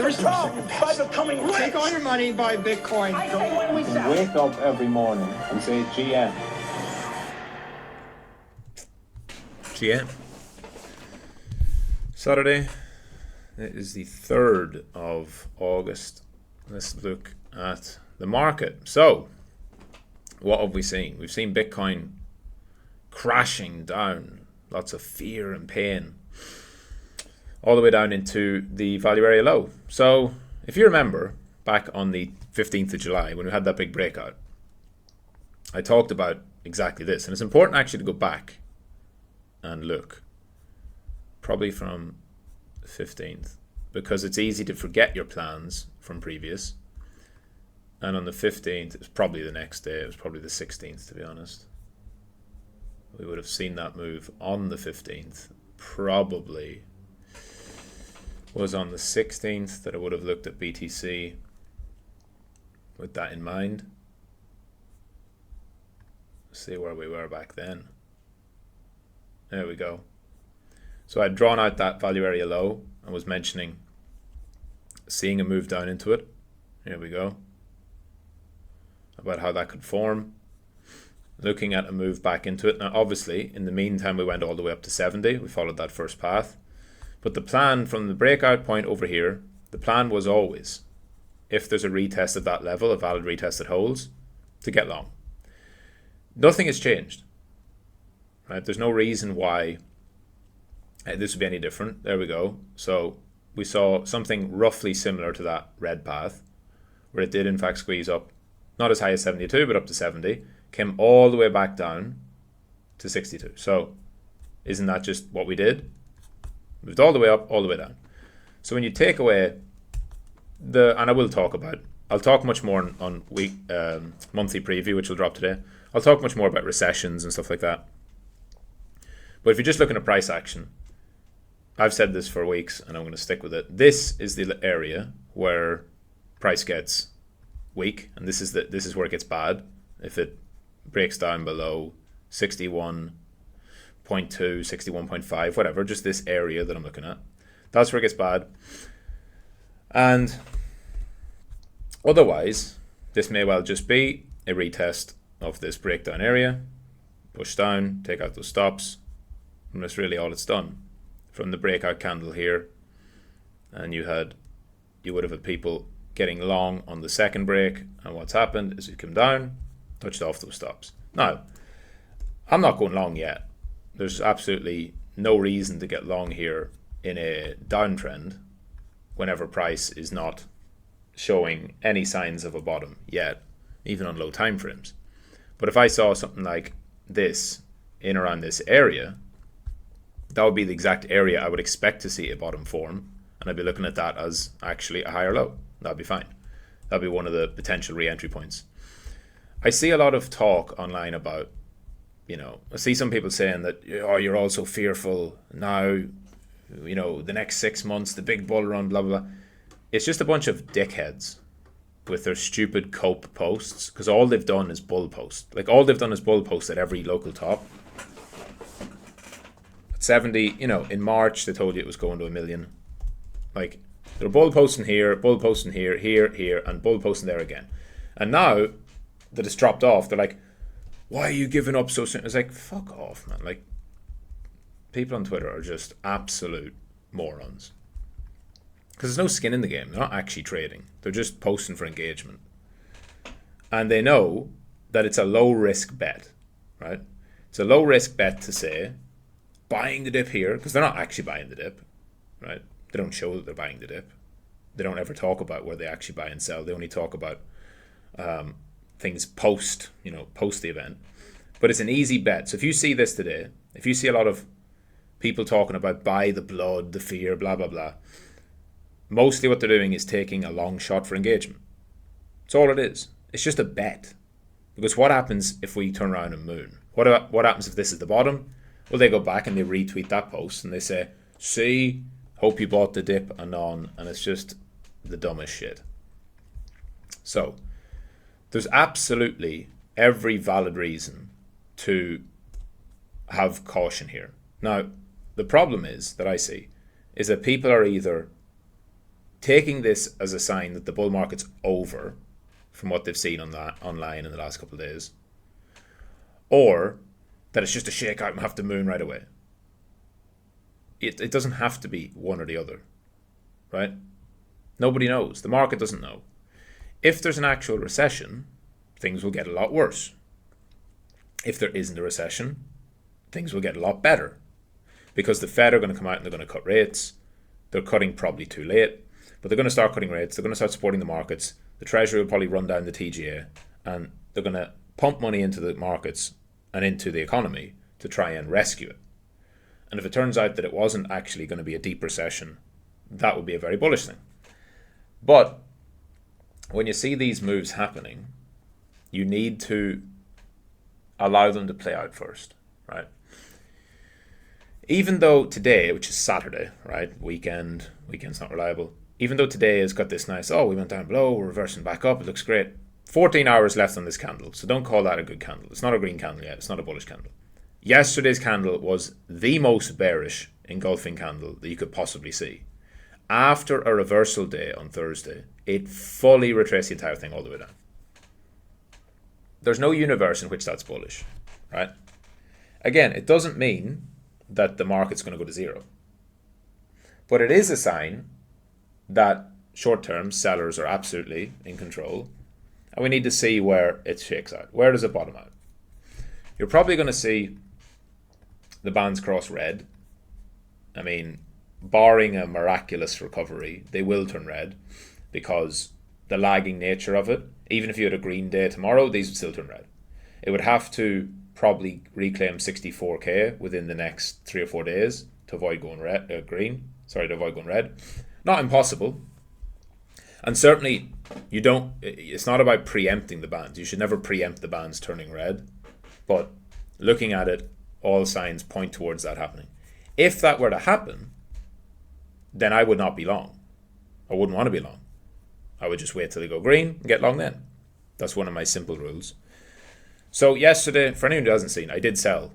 By becoming rich. Take all your money, buy Bitcoin. I say when we sell. Wake up every morning and say GM. GM. Saturday. It is the 3rd of August. Let's look at the market. So, what have we seen? We've seen Bitcoin crashing down. Lots of fear and pain. All the way down into the value area low. So, if you remember, back on the 15th of July, when we had that big breakout, I talked about exactly this. And it's important actually to go back and look. Probably from 15th, because it's easy to forget your plans from previous. And on the 15th, it was probably the next day, it was probably the 16th, to be honest. We would have seen that move on the 15th. Probably was on the 16th that I would have looked at BTC with that in mind. See where we were back then. There we go. So I'd drawn out that value area low and was mentioning seeing a move down into it. Here we go. About how that could form. Looking at a move back into it. Now obviously, in the meantime, we went all the way up to 70. We followed that first path. But the plan from the breakout point over here, the plan was always, if there's a retest of that level, a valid retest that holds, to get long. Nothing has changed. Right? There's no reason why this would be any different. There we go. So we saw something roughly similar to that red path, where it did in fact squeeze up, not as high as 72, but up to 70, came all the way back down to 62. So isn't that just what we did? Moved all the way up, all the way down. So when you take away and I will talk about, I'll talk much more on week monthly preview, which will drop today. I'll talk much more about recessions and stuff like that. But if you're just looking at price action, I've said this for weeks and I'm going to stick with it. This is the area where price gets weak, and this is where it gets bad. If it breaks down below 61.2, 61.5, whatever, just this area that I'm looking at, that's where it gets bad. And otherwise, this may well just be a retest of this breakdown area, push down, take out those stops, and that's really all it's done. From the breakout candle here, and you would have had people getting long on the second break, and what's happened is it come down, touched off those stops. Now, I'm not going long yet. There's absolutely no reason to get long here in a downtrend whenever price is not showing any signs of a bottom yet, even on low time frames. But if I saw something like this in around this area, that would be the exact area I would expect to see a bottom form, and I'd be looking at that as actually a higher low. That'd be fine. That'd be one of the potential re-entry points. I see a lot of talk online about, I see some people saying that, oh, you're all so fearful now, the next 6 months, the big bull run, blah, blah, blah. It's just a bunch of dickheads with their stupid cope posts, because all they've done is bull post. Like, all they've done is bull post at every local top. 70, in March, they told you it was going to 1 million. Like, they're bull posting here, here, and bull posting there again. And now that it's dropped off, they're like, why are you giving up so soon? It's like, fuck off, man. Like, people on Twitter are just absolute morons. Because there's no skin in the game. They're not actually trading. They're just posting for engagement. And they know that it's a low-risk bet, right? It's a low-risk bet to say, buying the dip here, because they're not actually buying the dip, right? They don't show that they're buying the dip. They don't ever talk about where they actually buy and sell. They only talk about things post the event. But it's an easy bet. So if you see this today, if you see a lot of people talking about buy the blood, the fear, blah, blah, blah, mostly what they're doing is taking a long shot for engagement. That's all it is. It's just a bet. Because what happens if we turn around and moon? What happens if this is the bottom? Well, they go back and they retweet that post and they say, see, hope you bought the dip anon, and it's just the dumbest shit. So, there's absolutely every valid reason to have caution here. Now, the problem is that I see is that people are either taking this as a sign that the bull market's over from what they've seen on that online in the last couple of days, or that it's just a shakeout and have to moon right away. It doesn't have to be one or the other, right? Nobody knows. The market doesn't know. If there's an actual recession, things will get a lot worse. If there isn't a recession, things will get a lot better, because the Fed are going to come out and they're going to cut rates. They're cutting probably too late, but they're going to start cutting rates. They're going to start supporting the markets. The Treasury will probably run down the TGA, and they're going to pump money into the markets and into the economy to try and rescue it. And if it turns out that it wasn't actually going to be a deep recession, that would be a very bullish thing. But when you see these moves happening, you need to allow them to play out first, right? Even though today, which is Saturday, right, weekend's not reliable, even though today has got this nice, we went down below, we're reversing back up, it looks great. 14 hours left on this candle, so don't call that a good candle. It's not a green candle yet, it's not a bullish candle. Yesterday's candle was the most bearish engulfing candle that you could possibly see. After a reversal day on Thursday, it fully retraced the entire thing all the way down. There's no universe in which that's bullish, right? Again, it doesn't mean that the market's going to go to zero. But it is a sign that short-term sellers are absolutely in control, and we need to see where it shakes out. Where does it bottom out? You're probably going to see the bands cross red. I mean, barring a miraculous recovery, they will turn red, because the lagging nature of it, even if you had a green day tomorrow, these would still turn red. It would have to probably reclaim 64k within the next 3 or 4 days to avoid going to avoid going red. Not impossible. And certainly it's not about preempting the bands. You should never preempt the bands turning red. But looking at it, all signs point towards that happening. If that were to happen, then I would not be long. I wouldn't want to be long. I would just wait till they go green and get long then. That's one of my simple rules. So yesterday, for anyone who hasn't seen, I did sell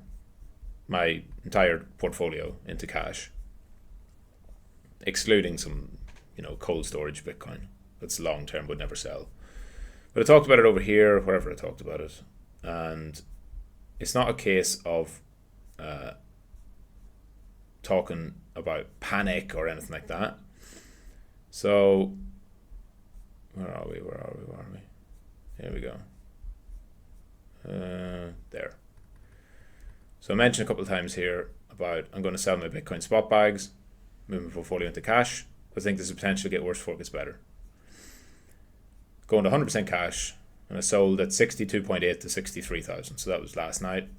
my entire portfolio into cash, excluding some, cold storage Bitcoin. That's long term, would never sell. But I talked about it over here, wherever I talked about it. And it's not a case of talking about panic or anything like that. So, where are we? Here we go. There. So I mentioned a couple of times here about I'm going to sell my Bitcoin spot bags, move my portfolio into cash. I think there's a potential to get worse before it gets better. Going to 100% cash, and I sold at 62.8 to 63,000. So that was last night.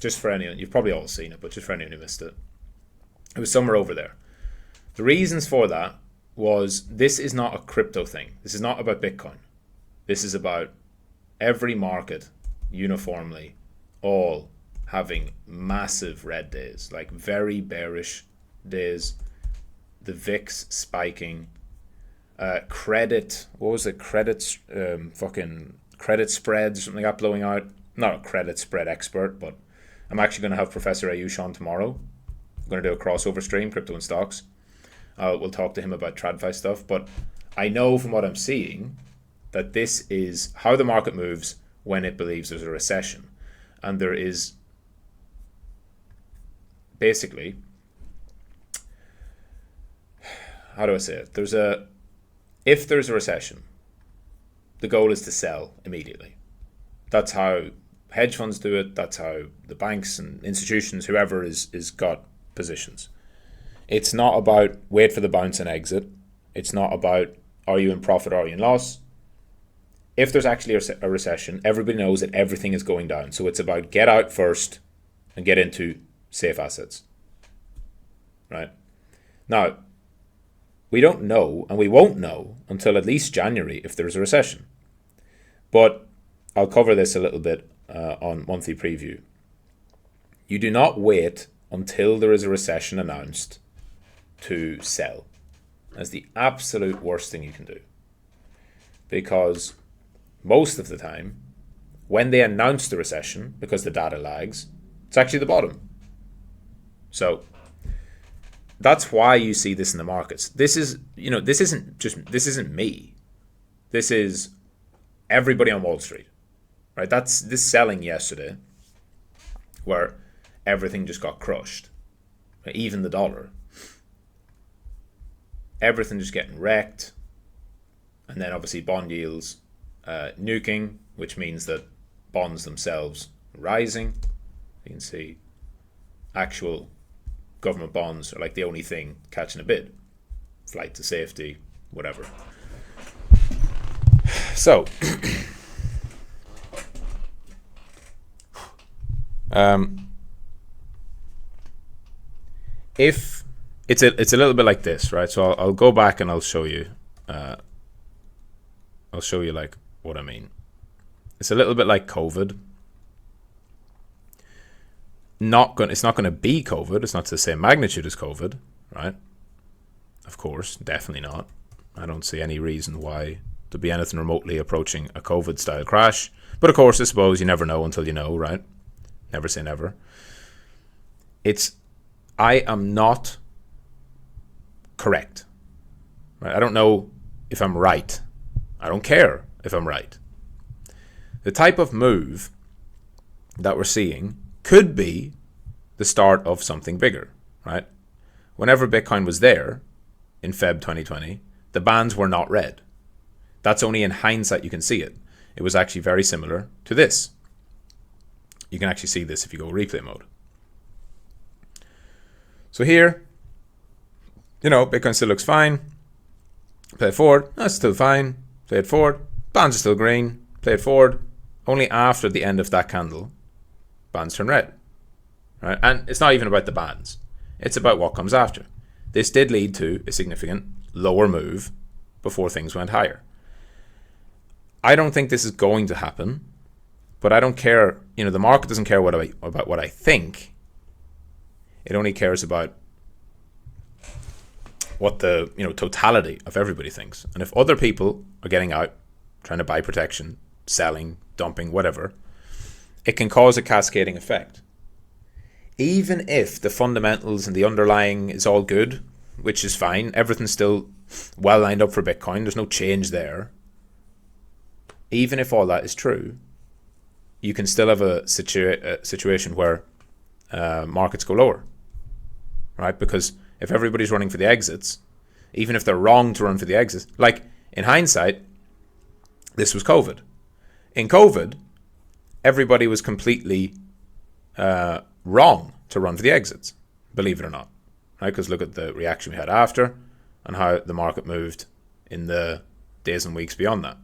Just for anyone, you've probably all seen it, but just for anyone who missed it, it was somewhere over there. The reasons for that was this is not a crypto thing. This is not about Bitcoin. This is about every market uniformly all having massive red days, like very bearish days. The VIX spiking. Credit spreads or something like that blowing out. Not a credit spread expert, but I'm actually going to have Professor Ayush on tomorrow. I'm going to do a crossover stream, crypto and stocks. We'll talk to him about TradFi stuff, but I know from what I'm seeing that this is how the market moves when it believes there's a recession. And there is basically, how do I say it? If there's a recession, the goal is to sell immediately. That's how hedge funds do it. That's how the banks and institutions, whoever is got positions. It's not about wait for the bounce and exit. It's not about are you in profit or are you in loss. If there's actually a recession, everybody knows that everything is going down. So it's about get out first and get into safe assets. Right? Now, we don't know, and we won't know until at least January if there's a recession. But I'll cover this a little bit on monthly preview. You do not wait until there is a recession announced to sell. That's the absolute worst thing you can do. Because most of the time, when they announce the recession, because the data lags, it's actually the bottom. So That's why you see this in the markets. This is, this isn't me. This is everybody on Wall Street, right? That's this selling yesterday where everything just got crushed. Even the dollar. Everything just getting wrecked. And then obviously bond yields nuking, which means that bonds themselves rising. You can see actual government bonds are like the only thing catching a bid. Flight to safety, whatever. So, if it's a little bit like this, right? So I'll go back and I'll show you. I'll show you like what I mean. It's a little bit like COVID. It's not going to be COVID. It's not to the same magnitude as COVID, right? Of course, definitely not. I don't see any reason why there'd be anything remotely approaching a COVID-style crash. But of course, I suppose you never know until you know, right? Never say never. I am not correct. Right? I don't know if I'm right. I don't care if I'm right. The type of move that we're seeing could be the start of something bigger, right? Whenever Bitcoin was there in Feb 2020, the bands were not red. That's only in hindsight you can see it. It was actually very similar to this. You can actually see this if you go replay mode. So here, Bitcoin still looks fine. Play it forward, that's still fine. Play it forward, bands are still green. Play it forward. Only after the end of that candle, bands turn red. Right? And it's not even about the bands. It's about what comes after. This did lead to a significant lower move before things went higher. I don't think this is going to happen, but I don't care. The market doesn't care about what I think. It only cares about what the totality of everybody thinks. And if other people are getting out, trying to buy protection, selling, dumping, whatever, it can cause a cascading effect. Even if the fundamentals and the underlying is all good, which is fine, everything's still well lined up for Bitcoin, there's no change there. Even if all that is true, you can still have a situation where markets go lower, right? Because if everybody's running for the exits, even if they're wrong to run for the exits, like in hindsight, this was COVID. In COVID, everybody was completely wrong to run for the exits, believe it or not, right? Because look at the reaction we had after and how the market moved in the days and weeks beyond that.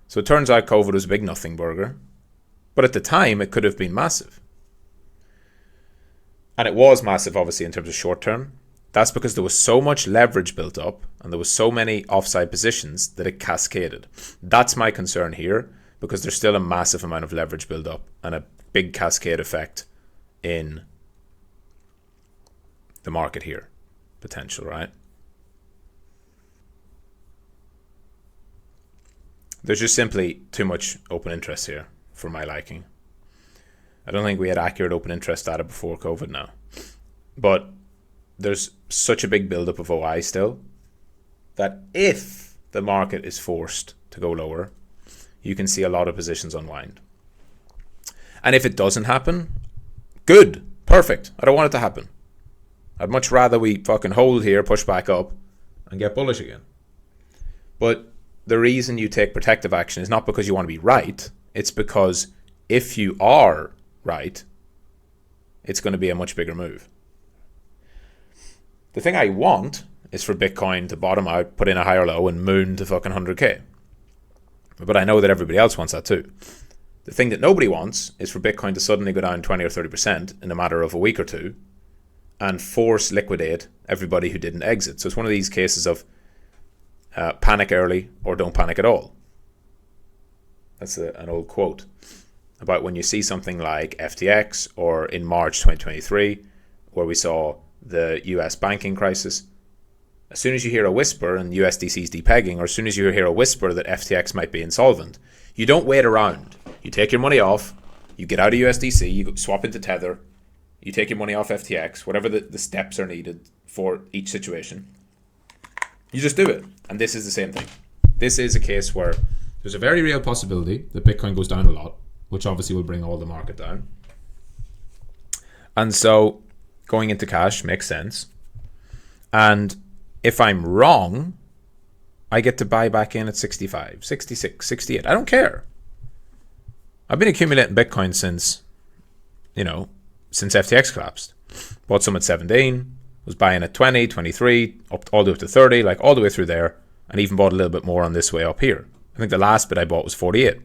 So it turns out COVID was a big nothing burger, but at the time it could have been massive. And it was massive, obviously, in terms of short term. That's because there was so much leverage built up and there was so many offside positions that it cascaded. That's my concern here, because there's still a massive amount of leverage build up and a big cascade effect in the market here. Potential, right? There's just simply too much open interest here for my liking. I don't think we had accurate open interest data before COVID now. But there's such a big buildup of OI still that if the market is forced to go lower, you can see a lot of positions unwind. And if it doesn't happen, good, perfect. I don't want it to happen. I'd much rather we fucking hold here, push back up, and get bullish again. But the reason you take protective action is not because you want to be right. It's because if you are right, it's going to be a much bigger move. The thing I want is for Bitcoin to bottom out, put in a higher low, and moon to fucking 100k. But I know that everybody else wants that too. The thing that nobody wants is for Bitcoin to suddenly go down 20 or 30% in a matter of a week or two and force liquidate everybody who didn't exit. So it's one of these cases of panic early or don't panic at all. That's an old quote about when you see something like FTX or in March 2023, where we saw the US banking crisis. As soon as you hear a whisper and USDC's depegging, or as soon as you hear a whisper that FTX might be insolvent, you don't wait around. You take your money off, you get out of USDC, you swap into Tether, you take your money off FTX, whatever the steps are needed for each situation. You just do it. And this is the same thing. This is a case where there's a very real possibility that Bitcoin goes down a lot, which obviously will bring all the market down. And so going into cash makes sense. And if I'm wrong, I get to buy back in at 65, 66, 68. I don't care. I've been accumulating Bitcoin since FTX collapsed. Bought some at 17, was buying at 20, 23, up all the way up to 30, like all the way through there, and even bought a little bit more on this way up here. I think the last bit I bought was 48.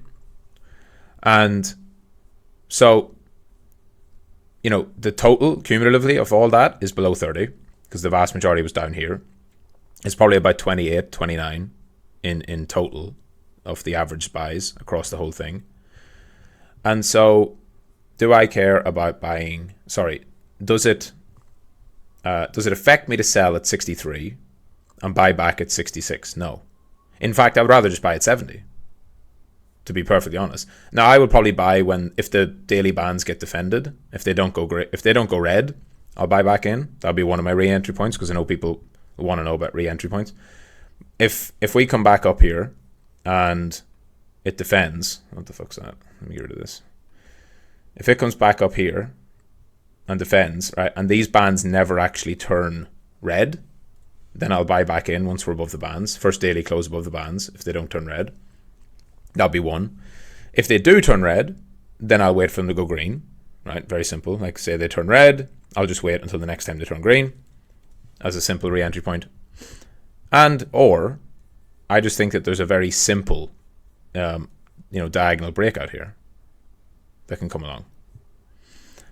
And so, the total cumulatively of all that is below 30, because the vast majority was down here. It's probably about 28, 29 in total of the average buys across the whole thing. And so, do I care about buying? Sorry, does it affect me to sell at 63 and buy back at 66? No. In fact, I would rather just buy at 70. To be perfectly honest. Now, I would probably buy if the daily bands get defended. If they don't go red, I'll buy back in. That'll be one of my re-entry points, because I know people want to know about re-entry points. If we come back up here and it defends, what the fuck's that? Let me get rid of this. If it comes back up here and defends, right, and these bands never actually turn red, then I'll buy back in once we're above the bands. First daily close above the bands if they don't turn red. That'll be one. If they do turn red, then I'll wait for them to go green. Right, very simple. Like, say they turn red, I'll just wait until the next time they turn green as a simple re-entry point. Or I just think that there's a very simple diagonal breakout here that can come along.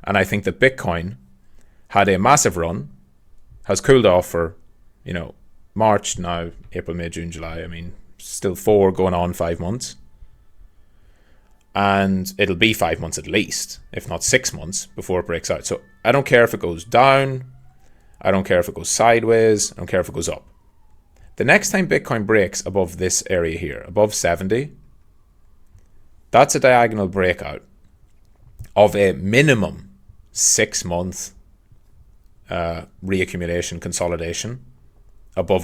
And I think that Bitcoin had a massive run, has cooled off for, March, now April, May, June, July. I mean, still 4 going on 5 months. And it'll be 5 months at least, if not 6 months, before it breaks out. So I don't care if it goes down. I don't care if it goes sideways. I don't care if it goes up. The next time Bitcoin breaks above this area here, above 70, that's a diagonal breakout of a minimum 6 month reaccumulation consolidation above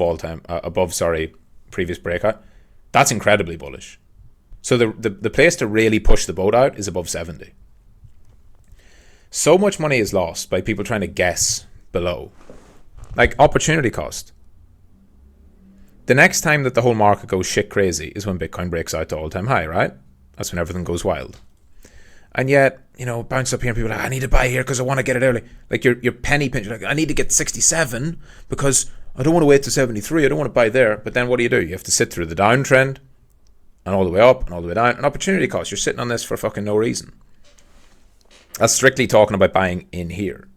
previous breakout. That's incredibly bullish. So the place to really push the boat out is above 70. So much money is lost by people trying to guess below. Like opportunity cost. The next time that the whole market goes shit crazy is when Bitcoin breaks out to all-time high, right? That's when everything goes wild. And yet, bounce up here and people are like, I need to buy here because I want to get it early. Like you're penny pinching. Like, I need to get 67 because I don't want to wait to 73. I don't want to buy there. But then what do? You have to sit through the downtrend and all the way up and all the way down. An opportunity cost. You're sitting on this for fucking no reason. That's strictly talking about buying in here.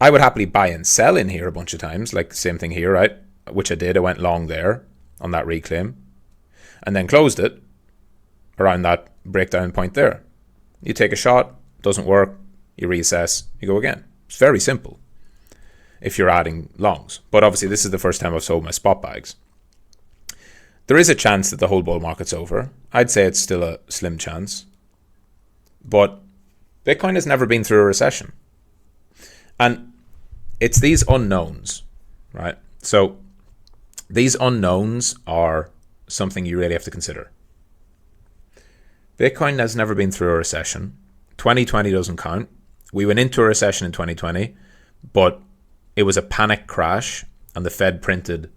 I would happily buy and sell in here a bunch of times. Like the same thing here, right? Which I did. I went long there on that reclaim and then closed it around that breakdown point there. You take a shot, doesn't work, you reassess, you go again. It's very simple if you're adding longs. But obviously this is the first time I've sold my spot bags. There is a chance that the whole bull market's over. I'd say it's still a slim chance. But Bitcoin has never been through a recession. And it's these unknowns, right? So these unknowns are something you really have to consider. Bitcoin has never been through a recession. 2020 doesn't count. We went into a recession in 2020, but it was a panic crash and the Fed printed,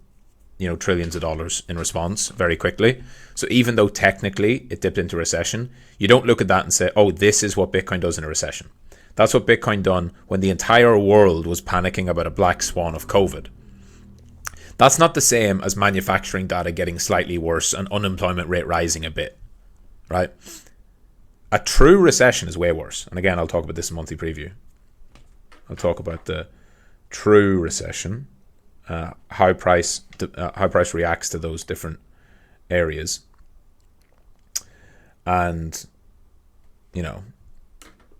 trillions of dollars in response very quickly. So even though technically it dipped into recession, you don't look at that and say, oh, this is what Bitcoin does in a recession. That's what Bitcoin done when the entire world was panicking about a black swan of COVID. That's not the same as manufacturing data getting slightly worse and unemployment rate rising a bit. Right? A true recession is way worse. And again, I'll talk about this in monthly preview. I'll talk about the true recession, how price reacts to those different areas, and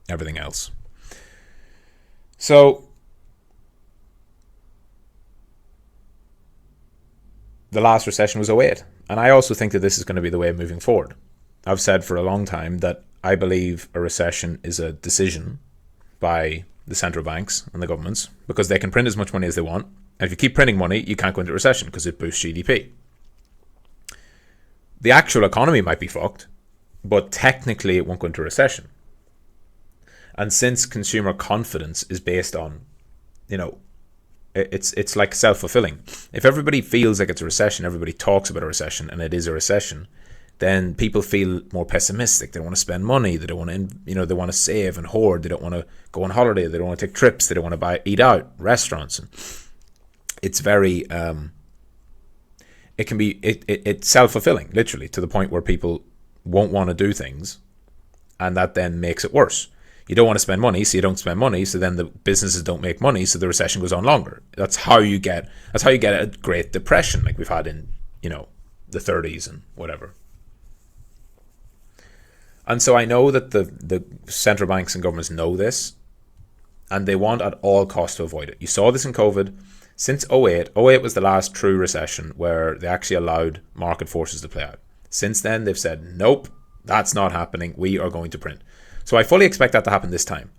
everything else. So the last recession was 2008, and I also think that this is going to be the way moving forward. I've said for a long time that I believe a recession is a decision by the central banks and the governments, because they can print as much money as they want. And if you keep printing money, you can't go into recession because it boosts GDP. The actual economy might be fucked, but technically it won't go into recession. And since consumer confidence is based on, it's like self-fulfilling. If everybody feels like it's a recession, everybody talks about a recession, and it is a recession, then people feel more pessimistic. They don't want to spend money. They don't want to, they want to save and hoard. They don't want to go on holiday. They don't want to take trips. They don't want to eat out, restaurants. And it's very, it's self-fulfilling, literally, to the point where people won't want to do things, and that then makes it worse. You don't want to spend money, so you don't spend money, so then the businesses don't make money, so the recession goes on longer. That's how you get a Great Depression like we've had in, the 30s and whatever. And so I know that the central banks and governments know this, and they want at all costs to avoid it. You saw this in COVID. Since 08 was the last true recession where they actually allowed market forces to play out. Since then, they've said, nope, that's not happening. We are going to print. So I fully expect that to happen this time.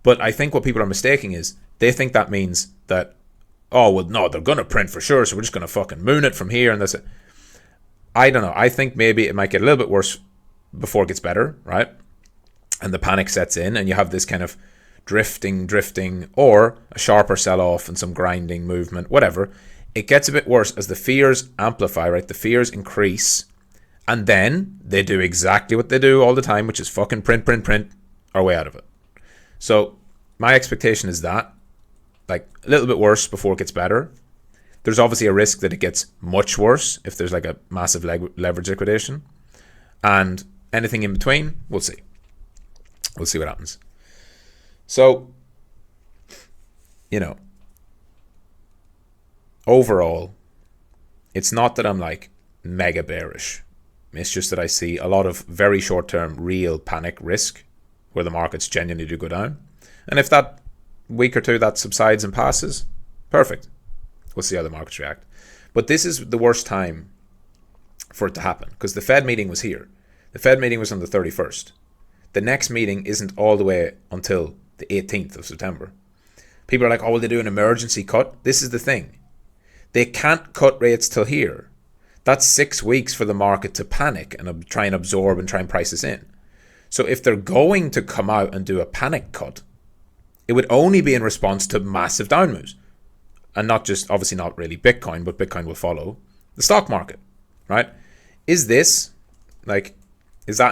But I think what people are mistaking is they think that means that, oh, well, no, they're going to print for sure, so we're just going to fucking moon it from here. And that's it. I don't know. I think maybe it might get a little bit worse before it gets better, right? And the panic sets in, and you have this kind of drifting, or a sharper sell-off and some grinding movement, whatever. It gets a bit worse as the fears amplify, right? The fears increase, and then they do exactly what they do all the time, which is fucking print our way out of it. So my expectation is that, like, a little bit worse before it gets better. There's obviously a risk that it gets much worse if there's like a massive leverage liquidation, and anything in between, we'll see. We'll see what happens. So, overall, it's not that I'm like mega bearish. It's just that I see a lot of very short-term real panic risk where the markets genuinely do go down. And if that week or two that subsides and passes, perfect. We'll see how the markets react. But this is the worst time for it to happen because the Fed meeting was here. The Fed meeting was on the 31st. The next meeting isn't all the way until the 18th of September. People are like, oh, will they do an emergency cut? This is the thing. They can't cut rates till here. That's 6 weeks for the market to panic and try and absorb and try and price this in. So if they're going to come out and do a panic cut, it would only be in response to massive down moves. And not just, obviously not really Bitcoin, but Bitcoin will follow the stock market, right? Is that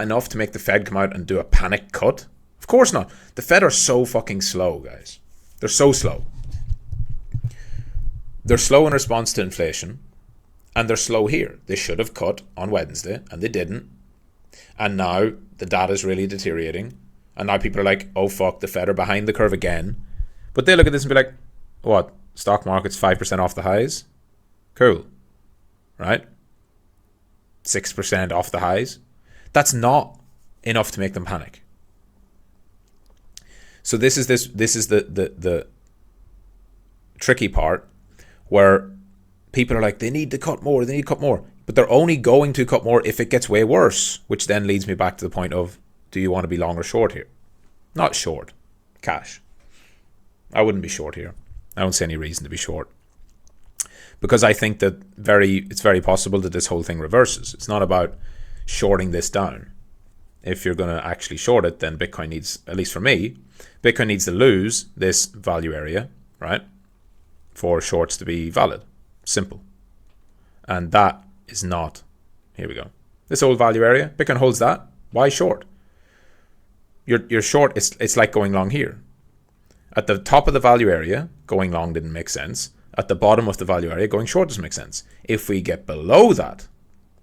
enough to make the Fed come out and do a panic cut? Of course not. The Fed are so fucking slow, guys. They're so slow. They're slow in response to inflation, and they're slow here. They should have cut on Wednesday, and they didn't. And now the data is really deteriorating, and now people are like, oh fuck, the Fed are behind the curve again. But they look at this and be like, what? Stock market's 5% off the highs? Cool. Right? 6% off the highs? That's not enough to make them panic. So this is the tricky part where people are like, they need to cut more, but they're only going to cut more if it gets way worse, which then leads me back to the point of, do you want to be long or short here? Not short, cash. I wouldn't be short here. I don't see any reason to be short because I think that it's very possible that this whole thing reverses. It's not about shorting this down. If you're going to actually short it, then Bitcoin needs, at least for me, Bitcoin needs to lose this value area, right, for shorts to be valid. Simple. And that is not, here we go. This old value area, Bitcoin holds that. Why short? You're short, it's like going long here. At the top of the value area, going long didn't make sense. At the bottom of the value area, going short doesn't make sense. If we get below that,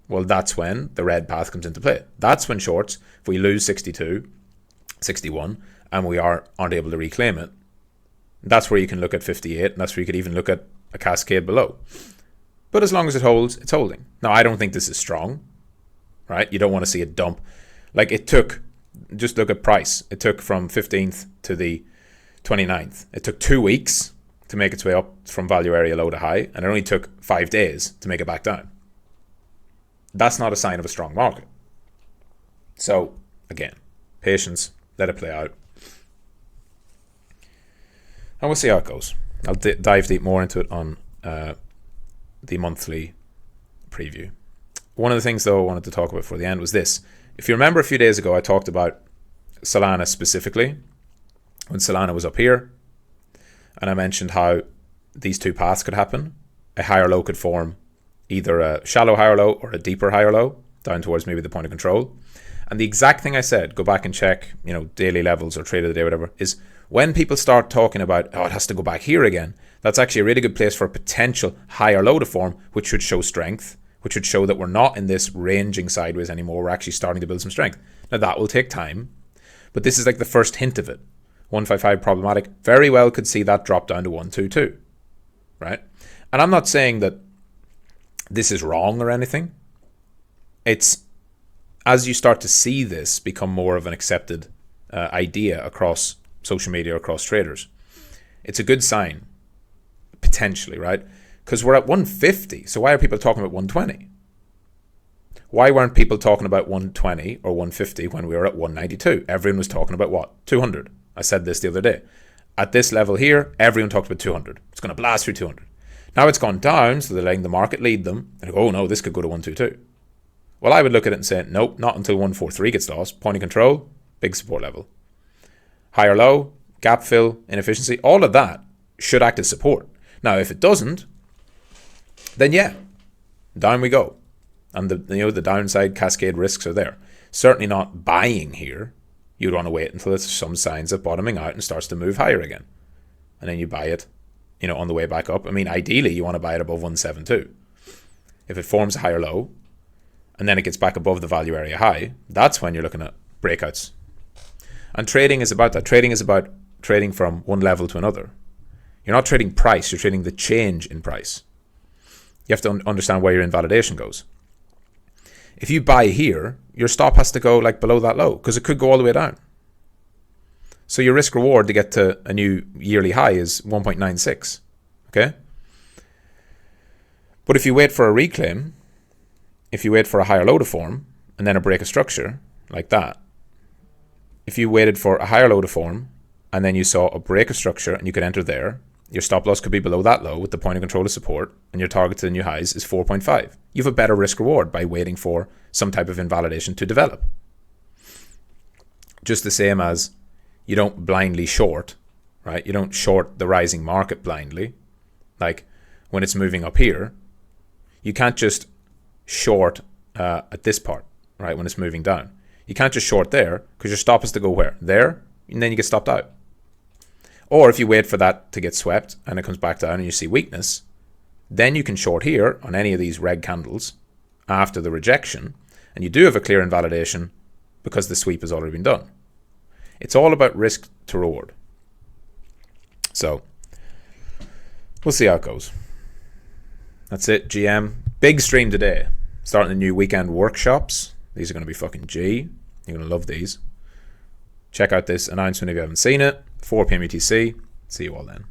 well, that's when the red path comes into play. That's when shorts, if we lose 62, 61, and we aren't able to reclaim it, that's where you can look at 58, and that's where you could even look at a cascade below. But as long as it holds, it's holding. Now, I don't think this is strong, right? You don't want to see it dump. Like it took, just look at price. It took from 15th to the 29th. It took 2 weeks to make its way up from value area low to high, and it only took 5 days to make it back down. That's not a sign of a strong market. So, again, patience, let it play out. And we'll see how it goes. I'll dive deep more into it on the monthly preview. One of the things, though, I wanted to talk about for the end was this. If you remember a few days ago, I talked about Solana specifically, when Solana was up here, and I mentioned how these two paths could happen. A higher low could form either a shallow higher low or a deeper higher low, down towards maybe the point of control. And the exact thing I said, go back and check, daily levels or trade of the day, whatever, is when people start talking about, oh, it has to go back here again, that's actually a really good place for a potential higher low to form, which should show strength, which would show that we're not in this ranging sideways anymore. We're actually starting to build some strength. Now, that will take time, but this is like the first hint of it. 155 problematic, very well could see that drop down to 122, right? And I'm not saying that this is wrong or anything. It's as you start to see this become more of an accepted idea across social media, across traders, it's a good sign, potentially, right? Because we're at 150, so why are people talking about 120? Why weren't people talking about 120 or 150 when we were at 192? Everyone was talking about what? 200. I said this the other day. At this level here, everyone talked about 200. It's going to blast through 200. Now it's gone down, so they're letting the market lead them. And go, oh no, this could go to 122. Well, I would look at it and say, nope, not until 143 gets lost. Point of control, big support level. Higher low, gap fill, inefficiency, all of that should act as support. Now, if it doesn't, then yeah, down we go. And the downside cascade risks are there. Certainly not buying here. You'd want to wait until there's some signs of bottoming out and starts to move higher again. And then you buy it, on the way back up. I mean, ideally, you want to buy it above 172. If it forms a higher low, and then it gets back above the value area high, that's when you're looking at breakouts. And trading is about that. Trading is about trading from one level to another. You're not trading price, you're trading the change in price. You have to understand where your invalidation goes. If you buy here, your stop has to go like below that low because it could go all the way down. So your risk reward to get to a new yearly high is 1.96. Okay? But if you wait for a reclaim, if you wait for a higher low to form and then a break of structure like that, if you waited for a higher low to form and then you saw a break of structure and you could enter there, your stop loss could be below that low with the point of control of support, and your target to the new highs is 4.5. You have a better risk reward by waiting for some type of invalidation to develop. Just the same as you don't blindly short, right? You don't short the rising market blindly. Like when it's moving up here, you can't just short at this part, right? When it's moving down. You can't just short there because your stop has to go where? There, and then you get stopped out. Or if you wait for that to get swept and it comes back down and you see weakness, then you can short here on any of these red candles after the rejection, and you do have a clear invalidation because the sweep has already been done. It's all about risk to reward. So we'll see how it goes. That's it, GM. Big stream today. Starting the new weekend workshops. These are going to be fucking G. You're going to love these. Check out this announcement if you haven't seen it. 4 p.m. UTC. See you all then.